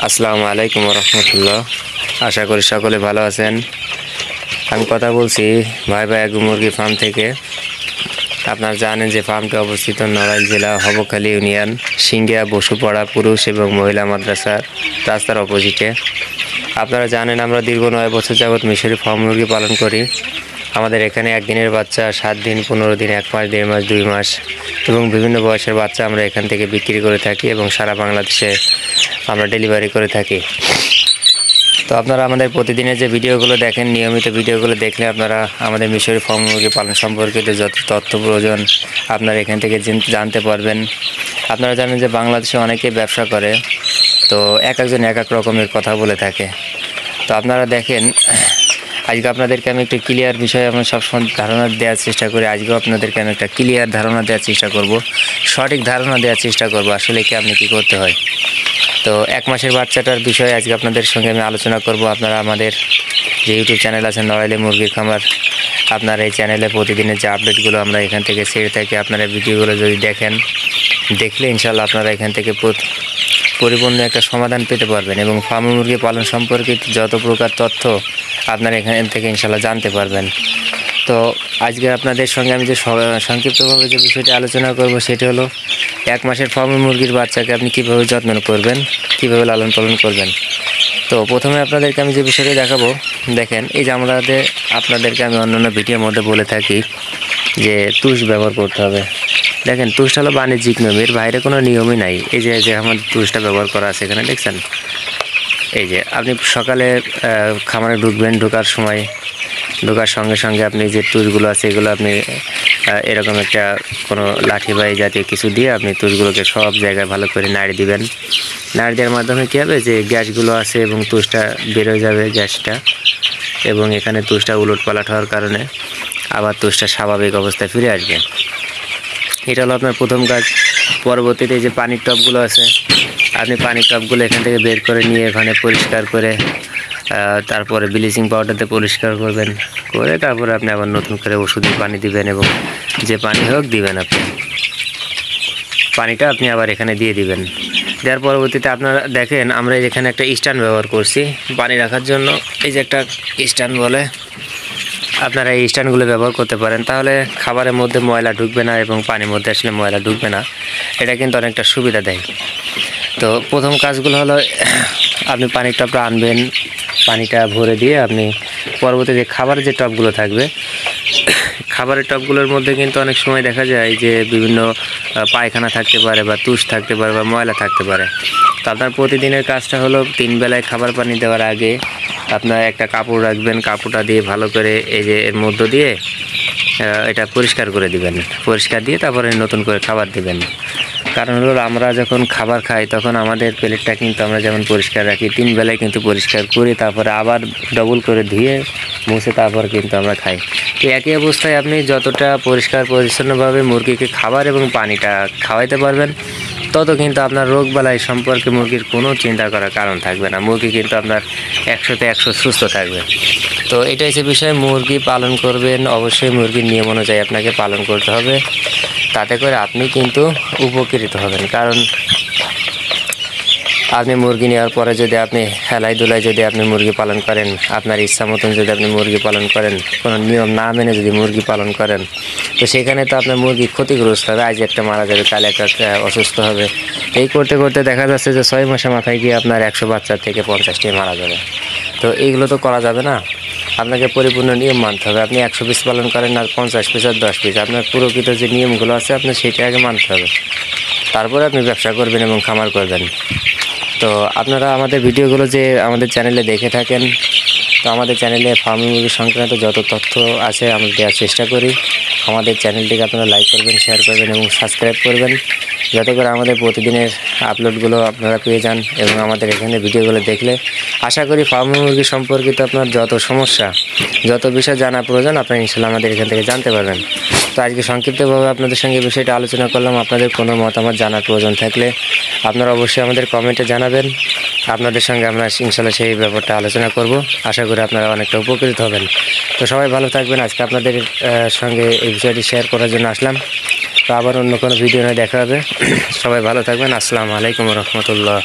আসসালামু আলাইকুম রহমতুল্লাহ। আশা করি সকলে ভালো আছেন। আমি কথা বলছি ভাই এগু মুরগি ফার্ম থেকে। আপনারা জানেন যে ফার্মটি অবস্থিত নড়াইল জেলা হবখালী ইউনিয়ন সিঙ্গিয়া বসুপাড়া পুরুষ এবং মহিলা মাদ্রাসার রাস্তার অপোজিটে। আপনারা জানেন আমরা দীর্ঘ 9 বছর যাবৎ মিশরি ফার্ম মুরগি পালন করি। আমাদের এখানে একদিনের বাচ্চা, 7 দিন, 15 দিন, 1 মাস, 1.5 মাস, 2 মাস এবং বিভিন্ন বয়সের বাচ্চা আমরা এখান থেকে বিক্রি করে থাকি এবং সারা বাংলাদেশে আমরা ডেলিভারি করে থাকি। তো আপনারা আমাদের প্রতিদিনের যে ভিডিওগুলো দেখেন, নিয়মিত ভিডিওগুলো দেখলে আপনারা আমাদের মিশরি ফার্ম মুরগি পালন সম্পর্কিত যত তথ্য প্রয়োজন আপনারা এখান থেকে জানতে পারবেন। আপনারা জানেন যে বাংলাদেশে অনেকেই ব্যবসা করে, তো একজন এক এক রকমের কথা বলে থাকে। তো আপনারা দেখেন, আজকে আপনাদেরকে আমি একটু ক্লিয়ার বিষয়ে আমরা সবসময় ধারণা দেওয়ার চেষ্টা করি। আজকেও আপনাদেরকে আমি একটা ক্লিয়ার ধারণা দেওয়ার চেষ্টা করব, সঠিক ধারণা দেওয়ার চেষ্টা করব আসলে কি আপনি কী করতে হয়। তো 1 মাসের বাচ্চাটার বিষয়ে আজকে আপনাদের সঙ্গে আমি আলোচনা করব। আপনারা আমাদের যে ইউটিউব চ্যানেল আছে নড়াইলে মুরগি খামার, আপনার এই চ্যানেলে প্রতিদিনের যে আপডেটগুলো আমরা এখান থেকে ছেড়ে থাকি, আপনারা ভিডিওগুলো যদি দেখলে ইনশাল্লাহ আপনারা এখান থেকে পরিপূর্ণ একটা সমাধান পেতে পারবেন এবং ফার্ম মুরগি পালন সম্পর্কিত যত প্রকার তথ্য আপনারা এখান থেকে ইনশাল্লাহ জানতে পারবেন। তো আজকে আপনাদের সঙ্গে আমি যে সংক্ষিপ্তভাবে যে বিষয়টি আলোচনা করব সেটি হলো 1 মাসের ফার্ম মুরগির বাচ্চাকে আপনি কীভাবে যত্ন করবেন, কীভাবে লালন পালন করবেন। তো প্রথমে আপনাদেরকে আমি যে বিষয়টি দেখাবো, দেখেন এই যে আপনাদেরকে আমি অন্যান্য ভিডিওর মধ্যে বলে থাকি যে তুষ ব্যবহার করতে হবে। দেখেন তুষটা হলো বাণিজ্যিক নিয়ম, এর বাইরে কোনো নিয়মই নাই। এই যে আমার তুষটা ব্যবহার করা আছে এখানে দেখছেন। এই যে আপনি সকালে খামারে ঢোকার সঙ্গে সঙ্গে আপনি যে তুষগুলো আছে এগুলো আপনি এরকম একটা কোনো লাঠি বা এই জাতীয় কিছু দিয়ে আপনি তুষগুলোকে সব জায়গায় ভালো করে নাড়ি দিবেন। নাড়ি দেওয়ার মাধ্যমে কী হবে, যে গ্যাসগুলো আছে এবং তুষটা বেরোয় যাবে গ্যাসটা, এবং এখানে তুষটা উলটপালট হওয়ার কারণে আবার তুষটা স্বাভাবিক অবস্থায় ফিরে আসবে। এটা হলো আপনার প্রথম কাজ। পরবর্তীতে যে পানির টবগুলো আছে, আপনি পানির টবগুলো এখান থেকে বের করে নিয়ে এখানে পরিষ্কার করে তারপরে ব্লিচিং পাউডারতে পরিষ্কার করবেন, করে তারপরে আপনি আবার নতুন করে ওষুধের পানি দিবেন এবং যে পানি হোক দিবেন, আপনি পানিটা আপনি আবার এখানে দিয়ে দিবেন। দেওয়ার পরবর্তীতে আপনারা দেখেন আমরা এখানে একটা স্ট্যান্ড ব্যবহার করছি পানি রাখার জন্য। এই যে একটা স্ট্যান্ড বলে, আপনারা এই স্ট্যান্ডগুলো ব্যবহার করতে পারেন, তাহলে খাবারের মধ্যে ময়লা ঢুকবে না এবং পানির মধ্যে আসলে ময়লা ঢুকবে না। এটা কিন্তু অনেকটা সুবিধা দেয়। তো প্রথম কাজগুলো হলো আপনি পানির টবটা আনবেন, পানিটা ভরে দিয়ে আপনি পরবর্তী যে খাবারের যে টবগুলো থাকবে, খাবারের টবগুলোর মধ্যে কিন্তু অনেক সময় দেখা যায় যে বিভিন্ন পায়খানা থাকতে পারে বা তুষ থাকতে পারে বা ময়লা থাকতে পারে। তো আপনার প্রতিদিনের কাজটা হলো 3 বেলায় খাবার পানি দেওয়ার আগে আপনার একটা কাপড় রাখবেন, কাপড়টা দিয়ে ভালো করে এই যে এর মধ্য দিয়ে এটা পরিষ্কার করে দিবেন। পরিষ্কার দিয়ে তারপরে নতুন করে খাবার দিবেন। কারণ হলো আমরা যখন খাবার খাই তখন আমাদের প্লেটটা কিন্তু আমরা যেমন পরিষ্কার রাখি, 3 বেলায় কিন্তু পরিষ্কার করি, তারপরে আবার ডবল করে ধুয়ে মুছে তারপর কিন্তু আমরা খাই। তো একই অবস্থায় আপনি যতটা পরিষ্কার পরিচ্ছন্নভাবে মুরগিকে খাবার এবং পানিটা খাওয়াইতে পারবেন, তত কিন্তু আপনার রোগবালাই সম্পর্কে মুরগির কোনো চিন্তা করার কারণ থাকবে না। মুরগি কিন্তু আপনার 100তে 100 সুস্থ থাকবে। তো এটাই যে বিষয়, মুরগি পালন করবেন অবশ্যই মুরগির নিয়ম অনুযায়ী আপনাকে পালন করতে হবে, তাতে করে আপনি কিন্তু উপকৃত হবেন। কারণ আপনি মুরগি নেওয়ার পরে যদি আপনি হেলাই দুলাই যদি আপনি মুরগি পালন করেন, আপনার ইচ্ছা মতন যদি আপনি মুরগি পালন করেন, কোনো নিয়ম না মেনে যদি মুরগি পালন করেন, তো সেখানে তো আপনার মুরগি ক্ষতিগ্রস্ত হবে। আজ একটা মারা যাবে, কাল একটা অসুস্থ হবে। এই করতে করতে দেখা যাচ্ছে যে 6 মাসের মাথায় গিয়ে আপনার 100 বাচ্চার থেকে 50টি মারা যাবে। তো এইগুলো তো করা যাবে না। আপনাকে পরিপূর্ণ নিয়ম মানতে হবে। আপনি 100 পিস পালন করেন আর 50 পিস আর 10 পিস, আপনার প্রকৃত যে নিয়মগুলো আছে আপনার সেটা আগে মানতে হবে, তারপরে আপনি ব্যবসা করবেন এবং খামার করবেন। তো আপনারা আমাদের ভিডিওগুলো যে আমাদের চ্যানেলে দেখে থাকেন, তো আমাদের চ্যানেলে ফার্ম মুরগি সংক্রান্ত যত তথ্য আছে আমরা দেওয়ার চেষ্টা করি। আমাদের চ্যানেলটিকে আপনারা লাইক করবেন, শেয়ার করবেন এবং সাবস্ক্রাইব করবেন, যাতে করে আমাদের প্রতিদিনের আপলোডগুলো আপনারা পেয়ে যান। এবং আমাদের এখানে ভিডিওগুলো দেখলে আশা করি ফার্ম মুরগি সম্পর্কিত আপনার যত সমস্যা, যত বিষয় জানা প্রয়োজন আপনারা ইনশাল্লাহ আমাদের এখান থেকে জানতে পারবেন। তো আজকে সংক্ষিপ্তভাবে আপনাদের সঙ্গে বিষয়টা আলোচনা করলাম। আপনাদের কোনো মতামত জানার প্রয়োজন থাকলে আপনারা অবশ্যই আমাদের কমেন্টে জানাবেন। আপনাদের সঙ্গে আমরা ইনশাল্লাহ সেই ব্যাপারটা আলোচনা করব। আশা করি আপনারা অনেকটা উপকৃত হবেন। তো সবাই ভালো থাকবেন। আজকে আপনাদের সঙ্গে এই বিষয়টি শেয়ার করার জন্য আসলাম। তো আবার অন্য কোনো ভিডিও নিয়ে দেখা হবে। সবাই ভালো থাকবেন। আসসালামু আলাইকুম রহমতুল্লাহ।